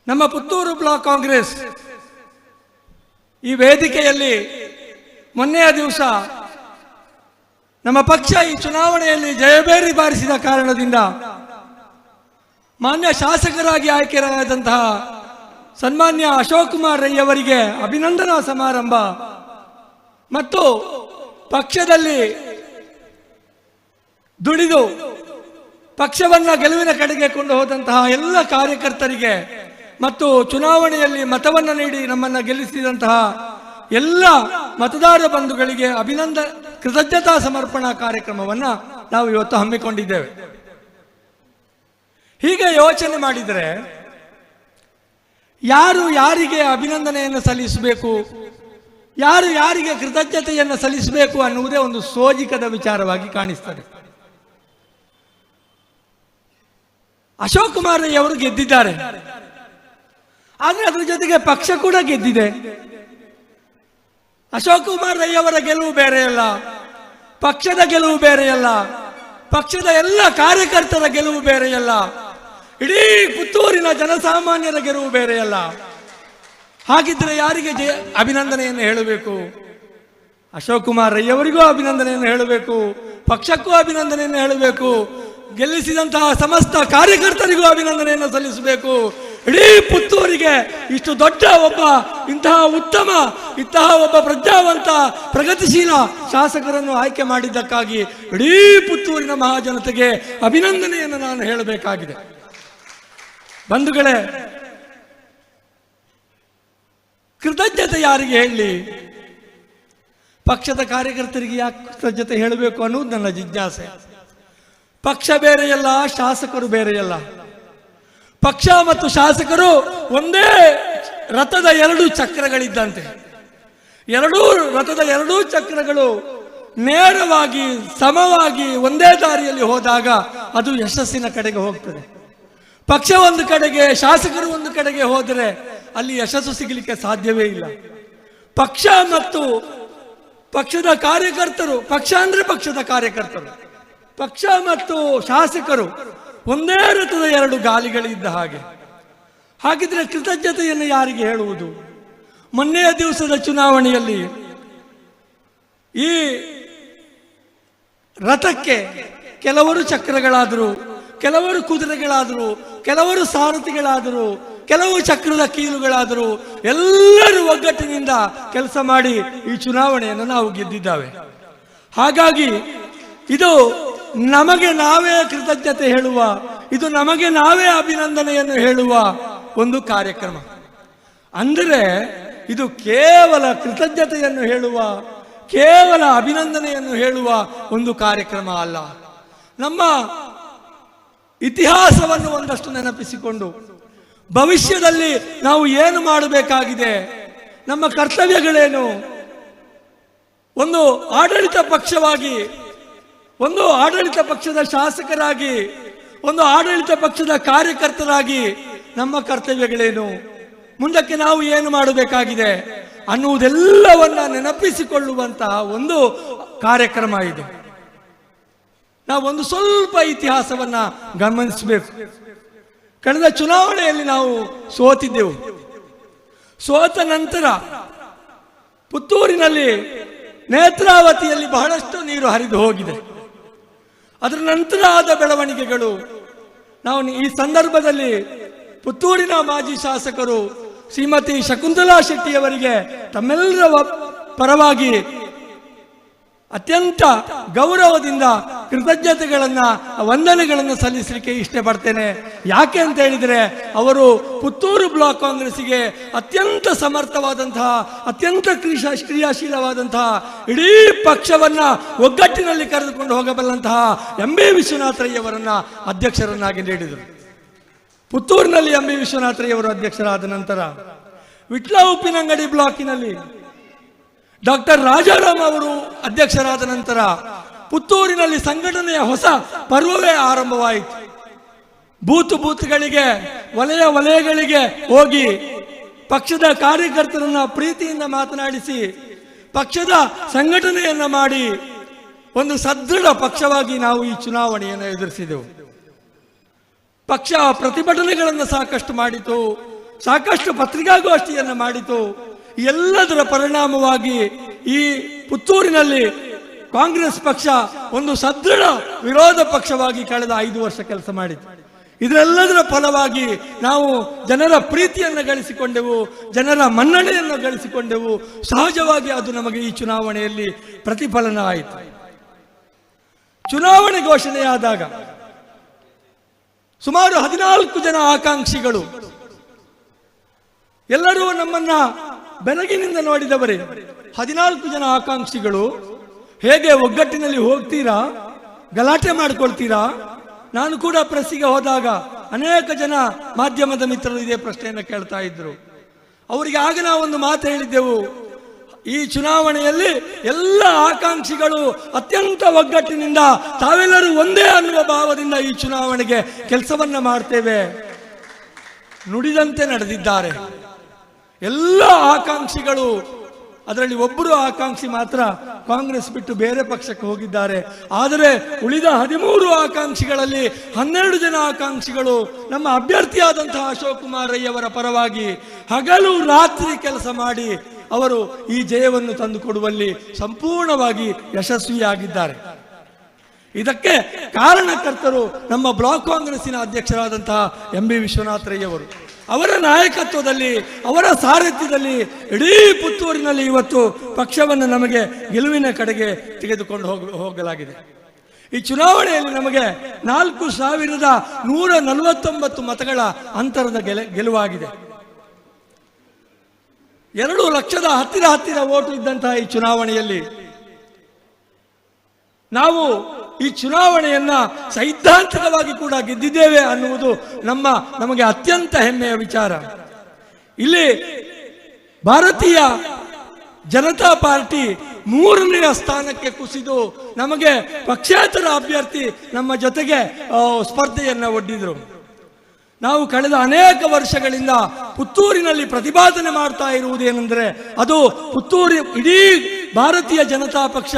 ನಮ್ಮ ಪುತ್ತೂರು ಬ್ಲಾಕ್ ಕಾಂಗ್ರೆಸ್ ಈ ವೇದಿಕೆಯಲ್ಲಿ ಮೊನ್ನೆಯ ದಿವಸ ನಮ್ಮ ಪಕ್ಷ ಈ ಚುನಾವಣೆಯಲ್ಲಿ ಜಯಬೇರಿ ಬಾರಿಸಿದ ಕಾರಣದಿಂದ ಮಾನ್ಯ ಶಾಸಕರಾಗಿ ಆಯ್ಕೆಯಾದಂತಹ ಸನ್ಮಾನ್ಯ ಅಶೋಕ್ ಕುಮಾರ್ ರೈ ಅವರಿಗೆ ಅಭಿನಂದನಾ ಸಮಾರಂಭ ಮತ್ತು ಪಕ್ಷದಲ್ಲಿ ದುಡಿದು ಪಕ್ಷವನ್ನ ಗೆಲುವಿನ ಕಡೆಗೆ ಕೊಂಡು ಹೋದಂತಹ ಎಲ್ಲ ಕಾರ್ಯಕರ್ತರಿಗೆ ಮತ್ತು ಚುನಾವಣೆಯಲ್ಲಿ ಮತವನ್ನು ನೀಡಿ ನಮ್ಮನ್ನು ಗೆಲ್ಲಿಸಿದಂತಹ ಎಲ್ಲ ಮತದಾರ ಬಂಧುಗಳಿಗೆ ಕೃತಜ್ಞತಾ ಸಮರ್ಪಣಾ ಕಾರ್ಯಕ್ರಮವನ್ನು ನಾವು ಇವತ್ತು ಹಮ್ಮಿಕೊಂಡಿದ್ದೇವೆ. ಹೀಗೆ ಯೋಚನೆ ಮಾಡಿದರೆ ಯಾರು ಯಾರಿಗೆ ಅಭಿನಂದನೆಯನ್ನು ಸಲ್ಲಿಸಬೇಕು, ಯಾರು ಯಾರಿಗೆ ಕೃತಜ್ಞತೆಯನ್ನು ಸಲ್ಲಿಸಬೇಕು ಅನ್ನುವುದೇ ಒಂದು ಸೋಜಿಕದ ವಿಚಾರವಾಗಿ ಕಾಣಿಸ್ತದೆ. ಅಶೋಕ್ ಕುಮಾರ್ ರೈ ಅವರು ಗೆದ್ದಿದ್ದಾರೆ, ಆದರೆ ಅದರ ಜೊತೆಗೆ ಪಕ್ಷ ಕೂಡ ಗೆದ್ದಿದೆ. ಅಶೋಕ್ ಕುಮಾರ್ ರೈ ಅವರ ಗೆಲುವು ಬೇರೆಯಲ್ಲ, ಪಕ್ಷದ ಗೆಲುವು ಬೇರೆಯಲ್ಲ, ಪಕ್ಷದ ಎಲ್ಲ ಕಾರ್ಯಕರ್ತರ ಗೆಲುವು ಬೇರೆಯಲ್ಲ, ಇಡೀ ಪುತ್ತೂರಿನ ಜನಸಾಮಾನ್ಯರ ಗೆಲುವು ಬೇರೆಯಲ್ಲ. ಹಾಗಿದ್ರೆ ಯಾರಿಗೆ ಅಭಿನಂದನೆಯನ್ನು ಹೇಳಬೇಕು? ಅಶೋಕ್ ಕುಮಾರ್ ರೈ ಅವರಿಗೂ ಅಭಿನಂದನೆಯನ್ನು ಹೇಳಬೇಕು, ಪಕ್ಷಕ್ಕೂ ಅಭಿನಂದನೆಯನ್ನು ಹೇಳಬೇಕು, ಗೆಲ್ಲಿಸಿದಂತಹ ಸಮಸ್ತ ಕಾರ್ಯಕರ್ತರಿಗೂ ಅಭಿನಂದನೆಯನ್ನು ಸಲ್ಲಿಸಬೇಕು. ಇಡೀ ಪುತ್ತೂರಿಗೆ ಇಷ್ಟು ದೊಡ್ಡ ಇಂತಹ ಒಬ್ಬ ಪ್ರಜ್ಞಾವಂತ ಪ್ರಗತಿಶೀಲ ಶಾಸಕರನ್ನು ಆಯ್ಕೆ ಮಾಡಿದ್ದಕ್ಕಾಗಿ ಇಡೀ ಪುತ್ತೂರಿನ ಮಹಾಜನತೆಗೆ ಅಭಿನಂದನೆಯನ್ನು ನಾನು ಹೇಳಬೇಕಾಗಿದೆ. ಬಂಧುಗಳೇ, ಕೃತಜ್ಞತೆ ಯಾರಿಗೆ ಹೇಳಿ? ಪಕ್ಷದ ಕಾರ್ಯಕರ್ತರಿಗೆ ಯಾಕೆ ಕೃತಜ್ಞತೆ ಹೇಳಬೇಕು ಅನ್ನೋದು ನನ್ನ ಜಿಜ್ಞಾಸೆ. ಪಕ್ಷ ಬೇರೆಯಲ್ಲ, ಶಾಸಕರು ಬೇರೆಯಲ್ಲ. ಪಕ್ಷ ಮತ್ತು ಶಾಸಕರು ಒಂದೇ ರಥದ ಎರಡು ಚಕ್ರಗಳಿದ್ದಂತೆ. ರಥದ ಎರಡೂ ಚಕ್ರಗಳು ನೇರವಾಗಿ ಸಮವಾಗಿ ಒಂದೇ ದಾರಿಯಲ್ಲಿ ಹೋದಾಗ ಅದು ಯಶಸ್ಸಿನ ಕಡೆಗೆ ಹೋಗ್ತದೆ. ಪಕ್ಷ ಒಂದು ಕಡೆಗೆ, ಶಾಸಕರು ಒಂದು ಕಡೆಗೆ ಹೋದರೆ ಅಲ್ಲಿ ಯಶಸ್ಸು ಸಿಗಲಿಕ್ಕೆ ಸಾಧ್ಯವೇ ಇಲ್ಲ. ಪಕ್ಷ ಮತ್ತು ಪಕ್ಷದ ಕಾರ್ಯಕರ್ತರು, ಪಕ್ಷ ಅಂದ್ರೆ ಪಕ್ಷದ ಕಾರ್ಯಕರ್ತರು, ಪಕ್ಷ ಮತ್ತು ಶಾಸಕರು ಒಂದೇ ರಥದ ಎರಡು ಗಾಲಿಗಳಿದ್ದ ಹಾಗೆ. ಹಾಗಿದ್ರೆ ಕೃತಜ್ಞತೆಯನ್ನು ಯಾರಿಗೆ ಹೇಳುವುದು? ಮೊನ್ನೆಯ ದಿವಸದ ಚುನಾವಣೆಯಲ್ಲಿ ಈ ರಥಕ್ಕೆ ಕೆಲವರು ಚಕ್ರಗಳಾದರು, ಕೆಲವರು ಕುದುರೆಗಳಾದರು, ಕೆಲವರು ಸಾರಥಿಗಳಾದರು, ಕೆಲವು ಚಕ್ರದ ಕೀಲುಗಳಾದರು. ಎಲ್ಲರೂ ಒಗ್ಗಟ್ಟಿನಿಂದ ಕೆಲಸ ಮಾಡಿ ಈ ಚುನಾವಣೆಯನ್ನು ನಾವು ಗೆದ್ದಿದ್ದಾವೆ. ಹಾಗಾಗಿ ಇದು ನಮಗೆ ನಾವೇ ಕೃತಜ್ಞತೆ ಹೇಳುವ, ಇದು ನಮಗೆ ನಾವೇ ಅಭಿನಂದನೆಯನ್ನು ಹೇಳುವ ಒಂದು ಕಾರ್ಯಕ್ರಮ. ಅಂದರೆ ಇದು ಕೇವಲ ಕೃತಜ್ಞತೆಯನ್ನು ಹೇಳುವ, ಕೇವಲ ಅಭಿನಂದನೆಯನ್ನು ಹೇಳುವ ಒಂದು ಕಾರ್ಯಕ್ರಮ ಅಲ್ಲ. ನಮ್ಮ ಇತಿಹಾಸವನ್ನು ಒಂದಷ್ಟು ನೆನಪಿಸಿಕೊಂಡು ಭವಿಷ್ಯದಲ್ಲಿ ನಾವು ಏನು ಮಾಡಬೇಕಾಗಿದೆ, ನಮ್ಮ ಕರ್ತವ್ಯಗಳೇನು, ಒಂದು ಆಡಳಿತ ಪಕ್ಷವಾಗಿ, ಒಂದು ಆಡಳಿತ ಪಕ್ಷದ ಶಾಸಕರಾಗಿ, ಒಂದು ಆಡಳಿತ ಪಕ್ಷದ ಕಾರ್ಯಕರ್ತರಾಗಿ ನಮ್ಮ ಕರ್ತವ್ಯಗಳೇನು, ಮುಂದಕ್ಕೆ ನಾವು ಏನು ಮಾಡಬೇಕಾಗಿದೆ ಅನ್ನುವುದೆಲ್ಲವನ್ನ ನೆನಪಿಸಿಕೊಳ್ಳುವಂತಹ ಒಂದು ಕಾರ್ಯಕ್ರಮ ಇದು. ನಾವು ಒಂದು ಸ್ವಲ್ಪ ಇತಿಹಾಸವನ್ನ ಗಮನಿಸಬೇಕು. ಕಳೆದ ಚುನಾವಣೆಯಲ್ಲಿ ನಾವು ಸೋತಿದ್ದೆವು. ಸೋತ ನಂತರ ಪುತ್ತೂರಿನಲ್ಲಿ ನೇತ್ರಾವತಿಯಲ್ಲಿ ಬಹಳಷ್ಟು ನೀರು ಹರಿದು ಹೋಗಿದೆ. ಅದರ ನಂತರ ಆದ ಬೆಳವಣಿಗೆಗಳು, ನಾವು ಈ ಸಂದರ್ಭದಲ್ಲಿ ಪುತ್ತೂರಿನ ಮಾಜಿ ಶಾಸಕರು ಶ್ರೀಮತಿ ಶಕುಂತಲಾ ಶೆಟ್ಟಿಯವರಿಗೆ ತಮ್ಮೆಲ್ಲರ ಪರವಾಗಿ ಅತ್ಯಂತ ಗೌರವದಿಂದ ಕೃತಜ್ಞತೆಗಳನ್ನ, ವಂದನೆಗಳನ್ನು ಸಲ್ಲಿಸಲಿಕ್ಕೆ ಇಷ್ಟಪಡ್ತೇನೆ. ಯಾಕೆ ಅಂತ ಹೇಳಿದರೆ, ಅವರು ಪುತ್ತೂರು ಬ್ಲಾಕ್ ಕಾಂಗ್ರೆಸ್ಸಿಗೆ ಅತ್ಯಂತ ಸಮರ್ಥವಾದಂತಹ, ಅತ್ಯಂತ ಕ್ರಿಯಾಶೀಲವಾದಂತಹ, ಇಡೀ ಪಕ್ಷವನ್ನ ಒಗ್ಗಟ್ಟಿನಲ್ಲಿ ಕರೆದುಕೊಂಡು ಹೋಗಬಲ್ಲಂತಹ ಎಂ ಬಿ ವಿಶ್ವನಾಥ ರೈ ಅವರನ್ನ ಅಧ್ಯಕ್ಷರನ್ನಾಗಿ ನೀಡಿದರು. ಪುತ್ತೂರಿನಲ್ಲಿ ಎಂ ಬಿ ವಿಶ್ವನಾಥ ರೈ ಅವರು ಅಧ್ಯಕ್ಷರಾದ ನಂತರ ವಿಟ್ಲ ಉಪ್ಪಿನಂಗಡಿ ಬ್ಲಾಕಿನಲ್ಲಿ ಡಾಕ್ಟರ್ ರಾಜಾರಾಮ್ ಅವರು ಅಧ್ಯಕ್ಷರಾದ ನಂತರ ಪುತ್ತೂರಿನಲ್ಲಿ ಸಂಘಟನೆಯ ಹೊಸ ಪರ್ವವೇ ಆರಂಭವಾಯಿತು. ಬೂತ್ಗಳಿಗೆ, ವಲಯಗಳಿಗೆ ಹೋಗಿ ಪಕ್ಷದ ಕಾರ್ಯಕರ್ತರನ್ನ ಪ್ರೀತಿಯಿಂದ ಮಾತನಾಡಿಸಿ ಪಕ್ಷದ ಸಂಘಟನೆಯನ್ನ ಮಾಡಿ ಒಂದು ಸದೃಢ ಪಕ್ಷವಾಗಿ ನಾವು ಈ ಚುನಾವಣೆಯನ್ನು ಎದುರಿಸಿದೆವು. ಪಕ್ಷ ಪ್ರತಿಭಟನೆಗಳನ್ನು ಸಾಕಷ್ಟು ಮಾಡಿತು, ಸಾಕಷ್ಟು ಪತ್ರಿಕಾಗೋಷ್ಠಿಯನ್ನು ಮಾಡಿತು. ಎಲ್ಲದರ ಪರಿಣಾಮವಾಗಿ ಈ ಪುತ್ತೂರಿನಲ್ಲಿ ಕಾಂಗ್ರೆಸ್ ಪಕ್ಷ ಒಂದು ಸದೃಢ ವಿರೋಧ ಪಕ್ಷವಾಗಿ ಕಳೆದ 5 ವರ್ಷ ಕೆಲಸ ಮಾಡಿತು. ಇದರೆಲ್ಲದರ ಫಲವಾಗಿ ನಾವು ಜನರ ಪ್ರೀತಿಯನ್ನು ಗಳಿಸಿಕೊಂಡೆವು, ಜನರ ಮನ್ನಣೆಯನ್ನು ಗಳಿಸಿಕೊಂಡೆವು. ಸಹಜವಾಗಿ ಅದು ನಮಗೆ ಈ ಚುನಾವಣೆಯಲ್ಲಿ ಪ್ರತಿಫಲನ ಆಯಿತು. ಚುನಾವಣೆ ಘೋಷಣೆಯಾದಾಗ ಸುಮಾರು 14 ಜನ ಆಕಾಂಕ್ಷಿಗಳು, ಎಲ್ಲರೂ ನಮ್ಮನ್ನ ಬೆಳಗಿನಿಂದ ನೋಡಿದವರೇ. 14 ಜನ ಆಕಾಂಕ್ಷಿಗಳು ಹೇಗೆ ಒಗ್ಗಟ್ಟಿನಲ್ಲಿ ಹೋಗ್ತೀರಾ, ಗಲಾಟೆ ಮಾಡ್ಕೊಳ್ತೀರಾ? ನಾನು ಕೂಡ ಪ್ರೆಸ್ಸಿಗೆ ಹೋದಾಗ ಅನೇಕ ಜನ ಮಾಧ್ಯಮದ ಮಿತ್ರರು ಇದೇ ಪ್ರಶ್ನೆಯನ್ನು ಕೇಳ್ತಾ ಇದ್ರು. ಅವರಿಗೆ ಆಗ ನಾವು ಒಂದು ಮಾತು ಹೇಳಿದ್ದೆವು, ಈ ಚುನಾವಣೆಯಲ್ಲಿ ಎಲ್ಲ ಆಕಾಂಕ್ಷಿಗಳು ಅತ್ಯಂತ ಒಗ್ಗಟ್ಟಿನಿಂದ ತಾವೆಲ್ಲರೂ ಒಂದೇ ಅನ್ನುವ ಭಾವದಿಂದ ಈ ಚುನಾವಣೆಗೆ ಕೆಲಸವನ್ನ ಮಾಡ್ತೇವೆ. ನುಡಿದಂತೆ ನಡೆದಿದ್ದಾರೆ ಎಲ್ಲ ಆಕಾಂಕ್ಷಿಗಳು. ಅದರಲ್ಲಿ ಒಬ್ಬರು ಆಕಾಂಕ್ಷಿ ಮಾತ್ರ ಕಾಂಗ್ರೆಸ್ ಬಿಟ್ಟು ಬೇರೆ ಪಕ್ಷಕ್ಕೆ ಹೋಗಿದ್ದಾರೆ. ಆದರೆ ಉಳಿದ 13 ಆಕಾಂಕ್ಷಿಗಳಲ್ಲಿ 12 ಜನ ಆಕಾಂಕ್ಷಿಗಳು ನಮ್ಮ ಅಭ್ಯರ್ಥಿಯಾದಂತಹ ಅಶೋಕ್ ಕುಮಾರ್ ರೈ ಅವರ ಪರವಾಗಿ ಹಗಲು ರಾತ್ರಿ ಕೆಲಸ ಮಾಡಿ ಅವರು ಈ ಜಯವನ್ನು ತಂದುಕೊಡುವಲ್ಲಿ ಸಂಪೂರ್ಣವಾಗಿ ಯಶಸ್ವಿಯಾಗಿದ್ದಾರೆ. ಇದಕ್ಕೆ ಕಾರಣಕರ್ತರು ನಮ್ಮ ಬ್ಲಾಕ್ ಕಾಂಗ್ರೆಸ್ಸಿನ ಅಧ್ಯಕ್ಷರಾದಂತಹ ಎಂ ಬಿ ವಿಶ್ವನಾಥ ರೈ ಅವರು. ಅವರ ನಾಯಕತ್ವದಲ್ಲಿ, ಅವರ ಸಾರಥ್ಯದಲ್ಲಿ ಇಡೀ ಪುತ್ತೂರಿನಲ್ಲಿ ಇವತ್ತು ಪಕ್ಷವನ್ನು ನಮಗೆ ಗೆಲುವಿನ ಕಡೆಗೆ ತೆಗೆದುಕೊಂಡು ಹೋಗಲಾಗಿದೆ. ಈ ಚುನಾವಣೆಯಲ್ಲಿ ನಮಗೆ 4149 ಮತಗಳ ಅಂತರದ ಗೆಲುವಾಗಿದೆ. 2 ಲಕ್ಷದ ಹತ್ತಿರ ಓಟು ಇದ್ದಂತಹ ಈ ಚುನಾವಣೆಯಲ್ಲಿ ನಾವು ಈ ಚುನಾವಣೆಯನ್ನ ಸೈದ್ಧಾಂತಿಕವಾಗಿ ಕೂಡ ಗೆದ್ದಿದ್ದೇವೆ ಅನ್ನುವುದು ನಮಗೆ ಅತ್ಯಂತ ಹೆಮ್ಮೆಯ ವಿಚಾರ. ಇಲ್ಲಿ ಭಾರತೀಯ ಜನತಾ ಪಾರ್ಟಿ 3ನೇ ಸ್ಥಾನಕ್ಕೆ ಕುಸಿದು ನಮಗೆ ಪಕ್ಷೇತರ ಅಭ್ಯರ್ಥಿ ನಮ್ಮ ಜೊತೆಗೆ ಸ್ಪರ್ಧೆಯನ್ನು ಒಡ್ಡಿದ್ರು. ನಾವು ಕಳೆದ ಅನೇಕ ವರ್ಷಗಳಿಂದ ಪುತ್ತೂರಿನಲ್ಲಿ ಪ್ರತಿಪಾದನೆ ಮಾಡ್ತಾ ಇರುವುದೇನೆಂದರೆ, ಅದು ಪುತ್ತೂರಿ ಇಡೀ ಭಾರತೀಯ ಜನತಾ ಪಕ್ಷ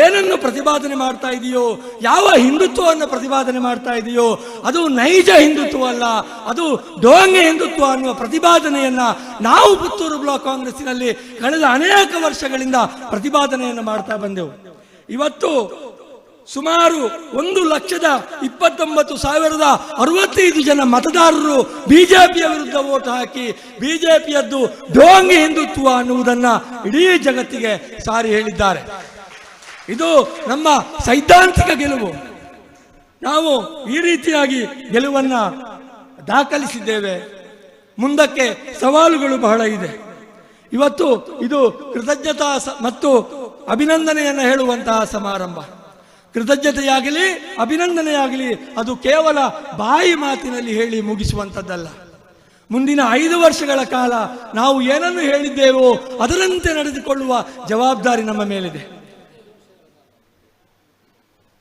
ಏನನ್ನು ಪ್ರತಿಪಾದನೆ ಮಾಡ್ತಾ ಇದೆಯೋ, ಯಾವ ಹಿಂದುತ್ವವನ್ನು ಪ್ರತಿಪಾದನೆ ಮಾಡ್ತಾ ಇದೆಯೋ ಅದು ನೈಜ ಹಿಂದುತ್ವ ಅಲ್ಲ, ಅದು ಡೋಂಗೆ ಹಿಂದುತ್ವ ಅನ್ನುವ ಪ್ರತಿಪಾದನೆಯನ್ನ ನಾವು ಪುತ್ತೂರು ಬ್ಲಾಕ್ ಕಾಂಗ್ರೆಸ್ಸಿನಲ್ಲಿ ಕಳೆದ ಅನೇಕ ವರ್ಷಗಳಿಂದ ಪ್ರತಿಪಾದನೆಯನ್ನು ಮಾಡ್ತಾ ಬಂದೆವು. ಇವತ್ತು ಸುಮಾರು 1,29,65 ಜನ ಮತದಾರರು ಬಿಜೆಪಿಯ ವಿರುದ್ಧ ವೋಟ್ ಹಾಕಿ ಬಿಜೆಪಿಯದ್ದು ಡೋಂಗಿ ಹಿಂದುತ್ವ ಅನ್ನುವುದನ್ನ ಇಡೀ ಜಗತ್ತಿಗೆ ಸಾರಿ ಹೇಳಿದ್ದಾರೆ. ಇದು ನಮ್ಮ ಸೈದ್ಧಾಂತಿಕ ಗೆಲುವು. ನಾವು ಈ ರೀತಿಯಾಗಿ ಗೆಲುವನ್ನ ದಾಖಲಿಸಿದ್ದೇವೆ. ಮುಂದಕ್ಕೆ ಸವಾಲುಗಳು ಬಹಳ ಇದೆ. ಇವತ್ತು ಇದು ಕೃತಜ್ಞತಾ ಮತ್ತು ಅಭಿನಂದನೆಯನ್ನು ಹೇಳುವಂತಹ ಸಮಾರಂಭ. ಕೃತಜ್ಞತೆಯಾಗಲಿ ಅಭಿನಂದನೆಯಾಗಲಿ ಅದು ಕೇವಲ ಬಾಯಿ ಮಾತಿನಲ್ಲಿ ಹೇಳಿ ಮುಗಿಸುವಂಥದ್ದಲ್ಲ. ಮುಂದಿನ 5 ವರ್ಷಗಳ ಕಾಲ ನಾವು ಏನನ್ನು ಹೇಳಿದ್ದೇವೋ ಅದರಂತೆ ನಡೆದುಕೊಳ್ಳುವ ಜವಾಬ್ದಾರಿ ನಮ್ಮ ಮೇಲಿದೆ.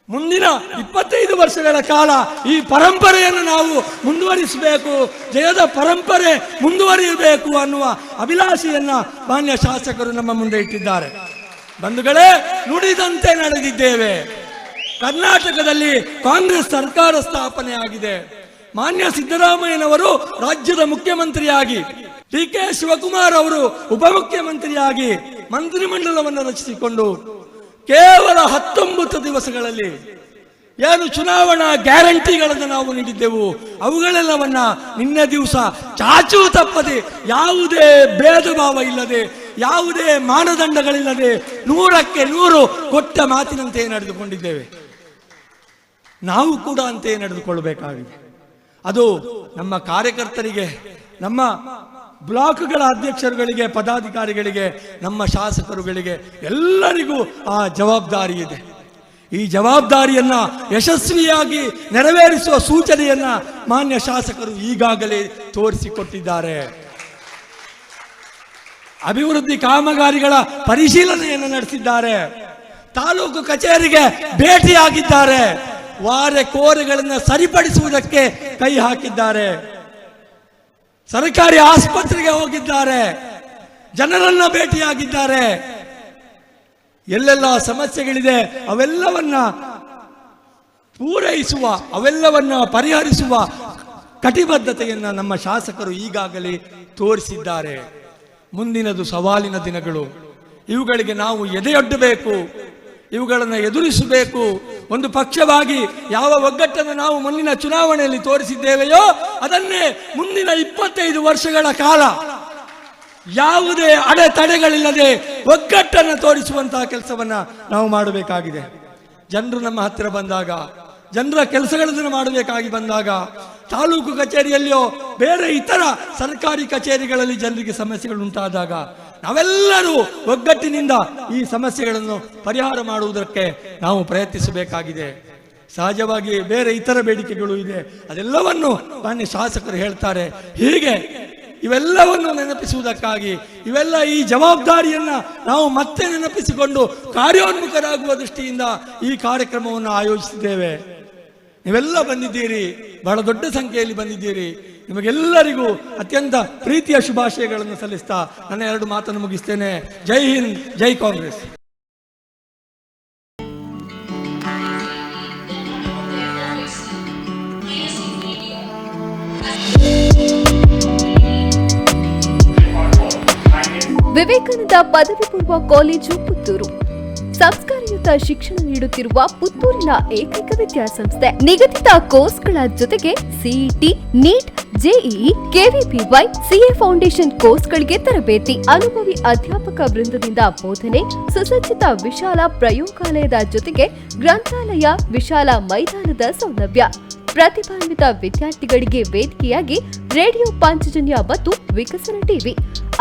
ಮುಂದಿನ 25 ವರ್ಷಗಳ ಕಾಲ ಈ ಪರಂಪರೆಯನ್ನು ನಾವು ಮುಂದುವರಿಸಬೇಕು, ಜಯದ ಪರಂಪರೆ ಮುಂದುವರಿಯಬೇಕು ಅನ್ನುವ ಅಭಿಲಾಷೆಯನ್ನ ಮಾನ್ಯ ಶಾಸಕರು ನಮ್ಮ ಮುಂದೆ ಇಟ್ಟಿದ್ದಾರೆ. ಬಂಧುಗಳೇ, ನುಡಿದಂತೆ ನಡೆದಿದ್ದೇವೆ. ಕರ್ನಾಟಕದಲ್ಲಿ ಕಾಂಗ್ರೆಸ್ ಸರ್ಕಾರ ಸ್ಥಾಪನೆ ಆಗಿದೆ. ಮಾನ್ಯ ಸಿದ್ದರಾಮಯ್ಯನವರು ರಾಜ್ಯದ ಮುಖ್ಯಮಂತ್ರಿಯಾಗಿ, ಡಿ ಕೆ ಶಿವಕುಮಾರ್ ಅವರು ಉಪಮುಖ್ಯಮಂತ್ರಿಯಾಗಿ ಮಂತ್ರಿಮಂಡಲವನ್ನು ರಚಿಸಿಕೊಂಡು ಕೇವಲ 19 ದಿವಸಗಳಲ್ಲಿ ಏನು ಚುನಾವಣಾ ಗ್ಯಾರಂಟಿಗಳನ್ನು ನಾವು ನೀಡಿದ್ದೆವು ಅವುಗಳೆಲ್ಲವನ್ನ ನಿನ್ನೆ ದಿವಸ ಚಾಚೂ ತಪ್ಪದೆ, ಯಾವುದೇ ಭೇದ ಭಾವ ಇಲ್ಲದೆ, ಯಾವುದೇ ಮಾನದಂಡಗಳಿಲ್ಲದೆ 100ಕ್ಕೆ 100 ಕೊಟ್ಟ ಮಾತಿನಂತೆ ನಡೆದುಕೊಂಡಿದ್ದೇವೆ. ನಾವು ಕೂಡ ಅಂತೆಯೇ ನಡೆದುಕೊಳ್ಳಬೇಕಾಗಿದೆ. ಅದು ನಮ್ಮ ಕಾರ್ಯಕರ್ತರಿಗೆ, ನಮ್ಮ ಬ್ಲಾಕ್ಗಳ ಅಧ್ಯಕ್ಷರುಗಳಿಗೆ, ಪದಾಧಿಕಾರಿಗಳಿಗೆ, ನಮ್ಮ ಶಾಸಕರುಗಳಿಗೆ ಎಲ್ಲರಿಗೂ ಆ ಜವಾಬ್ದಾರಿ ಇದೆ. ಈ ಜವಾಬ್ದಾರಿಯನ್ನ ಯಶಸ್ವಿಯಾಗಿ ನೆರವೇರಿಸುವ ಸೂಚನೆಯನ್ನ ಮಾನ್ಯ ಶಾಸಕರು ಈಗಾಗಲೇ ತೋರಿಸಿಕೊಟ್ಟಿದ್ದಾರೆ. ಅಭಿವೃದ್ಧಿ ಕಾಮಗಾರಿಗಳ ಪರಿಶೀಲನೆಯನ್ನು ನಡೆಸಿದ್ದಾರೆ. ತಾಲೂಕು ಕಚೇರಿಗೆ ಭೇಟಿಯಾಗಿದ್ದಾರೆ. ವಾರೆ ಕೋರೆಗಳನ್ನು ಸರಿಪಡಿಸುವುದಕ್ಕೆ ಕೈ ಹಾಕಿದ್ದಾರೆ. ಸರ್ಕಾರಿ ಆಸ್ಪತ್ರೆಗೆ ಹೋಗಿದ್ದಾರೆ. ಜನರನ್ನ ಭೇಟಿಯಾಗಿದ್ದಾರೆ. ಎಲ್ಲೆಲ್ಲ ಸಮಸ್ಯೆಗಳಿದೆ ಅವೆಲ್ಲವನ್ನ ಪೂರೈಸುವ, ಅವೆಲ್ಲವನ್ನ ಪರಿಹರಿಸುವ ಕಟಿಬದ್ಧತೆಯನ್ನು ನಮ್ಮ ಶಾಸಕರು ಈಗಾಗಲೇ ತೋರಿಸಿದ್ದಾರೆ. ಮುಂದಿನದು ಸವಾಲಿನ ದಿನಗಳು. ಇವುಗಳಿಗೆ ನಾವು ಎದೆಯೊಡ್ಡಬೇಕು, ಇವುಗಳನ್ನು ಎದುರಿಸಬೇಕು. ಒಂದು ಪಕ್ಷವಾಗಿ ಯಾವ ಒಗ್ಗಟ್ಟನ್ನು ನಾವು ಮುಂದಿನ ಚುನಾವಣೆಯಲ್ಲಿ ತೋರಿಸಿದ್ದೇವೆಯೋ ಅದನ್ನೇ ಮುಂದಿನ 25 ವರ್ಷಗಳ ಕಾಲ ಯಾವುದೇ ಅಡೆತಡೆಗಳಿಲ್ಲದೆ ಒಗ್ಗಟ್ಟನ್ನು ತೋರಿಸುವಂತಹ ಕೆಲಸವನ್ನ ನಾವು ಮಾಡಬೇಕಾಗಿದೆ. ಜನರು ನಮ್ಮ ಹತ್ತಿರ ಬಂದಾಗ, ಜನರ ಕೆಲಸಗಳನ್ನು ಮಾಡಬೇಕಾಗಿ ಬಂದಾಗ, ತಾಲೂಕು ಕಚೇರಿಯಲ್ಲಿಯೋ ಬೇರೆ ಇತರ ಸರ್ಕಾರಿ ಕಚೇರಿಗಳಲ್ಲಿ ಜನರಿಗೆ ಸಮಸ್ಯೆಗಳು ಉಂಟಾದಾಗ ನಾವೆಲ್ಲರೂ ಒಗ್ಗಟ್ಟಿನಿಂದ ಈ ಸಮಸ್ಯೆಗಳನ್ನು ಪರಿಹಾರ ಮಾಡುವುದಕ್ಕೆ ನಾವು ಪ್ರಯತ್ನಿಸಬೇಕಾಗಿದೆ. ಸಹಜವಾಗಿ ಬೇರೆ ಇತರ ಬೇಡಿಕೆಗಳು ಇದೆ, ಅದೆಲ್ಲವನ್ನು ಮಾನ್ಯ ಶಾಸಕರು ಹೇಳ್ತಾರೆ. ಹೀಗೆ ಇವೆಲ್ಲವನ್ನು ನೆನಪಿಸುವುದಕ್ಕಾಗಿ ಇವೆಲ್ಲ ಈ ಜವಾಬ್ದಾರಿಯನ್ನ ನಾವು ಮತ್ತೆ ನೆನಪಿಸಿಕೊಂಡು ಕಾರ್ಯೋನ್ಮುಖರಾಗುವ ದೃಷ್ಟಿಯಿಂದ ಈ ಕಾರ್ಯಕ್ರಮವನ್ನು ಆಯೋಜಿಸಿದ್ದೇವೆ. ನೀವೆಲ್ಲ ಬಂದಿದ್ದೀರಿ, ಬಹಳ ದೊಡ್ಡ ಸಂಖ್ಯೆಯಲ್ಲಿ ಬಂದಿದ್ದೀರಿ. ನಿಮಗೆಲ್ಲರಿಗೂ ಅತ್ಯಂತ ಪ್ರೀತಿಯ ಶುಭಾಶಯಗಳನ್ನು ಸಲ್ಲಿಸ್ತಾ ನನ್ನ 2 ಮಾತನ್ನು ಮುಗಿಸ್ತೇನೆ. ಜೈ ಹಿಂದ್, ಜೈ ಕಾಂಗ್ರೆಸ್. ವಿವೇಕಾನಂದ ಪದವಿ ಪೂರ್ವ ಕಾಲೇಜು ಪುತ್ತೂರು ಸಂಸ್ಕಾರಯುತ ಶಿಕ್ಷಣ ನೀಡುತ್ತಿರುವ ಪುತ್ತೂರಿನ ಏಕೈಕ ವಿದ್ಯಾಸಂಸ್ಥೆ. ನಿಗದಿತ ಕೋರ್ಸ್ಗಳ ಜೊತೆಗೆ CET, NEET, JEE, KVPY, CA foundation ಕೋರ್ಸ್ಗಳಿಗೆ ತರಬೇತಿ, ಅನುಭವಿ ಅಧ್ಯಾಪಕ ವೃಂದದಿಂದ ಬೋಧನೆ, ಸುಸಜ್ಜಿತ ವಿಶಾಲ ಪ್ರಯೋಗಾಲಯದ ಜೊತೆಗೆ ಗ್ರಂಥಾಲಯ, ವಿಶಾಲ ಮೈದಾನದ ಸೌಲಭ್ಯ, ಪ್ರತಿಭಾನ್ವಿತ ವಿದ್ಯಾರ್ಥಿಗಳಿಗೆ ವೇದಿಕೆಯಾಗಿ ರೇಡಿಯೋ ಪಾಂಚಜನ್ಯ ಮತ್ತು ವಿಕಸನ ಟಿವಿ,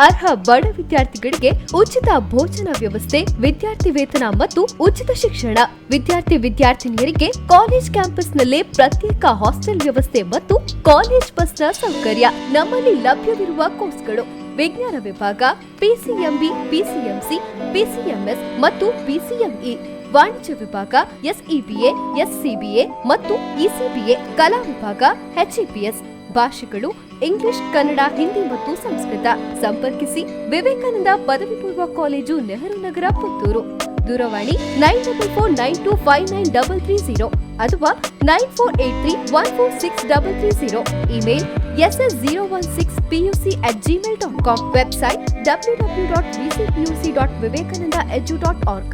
ಅರ್ಹ ಬಡ ವಿದ್ಯಾರ್ಥಿಗಳಿಗೆ ಉಚಿತ ಭೋಜನ ವ್ಯವಸ್ಥೆ, ವಿದ್ಯಾರ್ಥಿ ವೇತನ ಮತ್ತು ಉಚಿತ ಶಿಕ್ಷಣ, ವಿದ್ಯಾರ್ಥಿನಿಯರಿಗೆ ಕಾಲೇಜ್ ಕ್ಯಾಂಪಸ್ನಲ್ಲೇ ಪ್ರತ್ಯೇಕ ಹಾಸ್ಟೆಲ್ ವ್ಯವಸ್ಥೆ ಮತ್ತು ಕಾಲೇಜ್ ಬಸ್ನ ಸೌಕರ್ಯ. ನಮ್ಮಲ್ಲಿ ಲಭ್ಯವಿರುವ ಕೋರ್ಸ್ಗಳು: ವಿಜ್ಞಾನ ವಿಭಾಗ, ಪಿಸಿಎಂಬಿ, ಪಿಸಿಎಂಸಿ, ಪಿಸಿಎಂಎಸ್ ಮತ್ತು ಪಿಸಿಎಂಇ, ವಾಣಿಜ್ಯ ವಿಭಾಗ, ಎಸ್ಇಬಿಎ, ಎಸ್ಸಿಬಿಎ ಮತ್ತು ಇಸಿಬಿಎ, ಕಲಾ ವಿಭಾಗ, ಎಚ್ಇಪಿಎಸ್, ಭಾಷೆಗಳು ಇಂಗ್ಲಿಷ್, ಕನ್ನಡ, ಹಿಂದಿ ಮತ್ತು ಸಂಸ್ಕೃತ. ಸಂಪರ್ಕಿಸಿ ವಿವೇಕಾನಂದ ಪದವಿ ಪೂರ್ವ ಕಾಲೇಜು, ನೆಹರು ನಗರ, ಪುತ್ತೂರು. ದೂರವಾಣಿ 9484599330 ಅಥವಾ 9483146330. Email ss016puc@gmail.com. Website www.vcpuc.vivekanandaedu.org.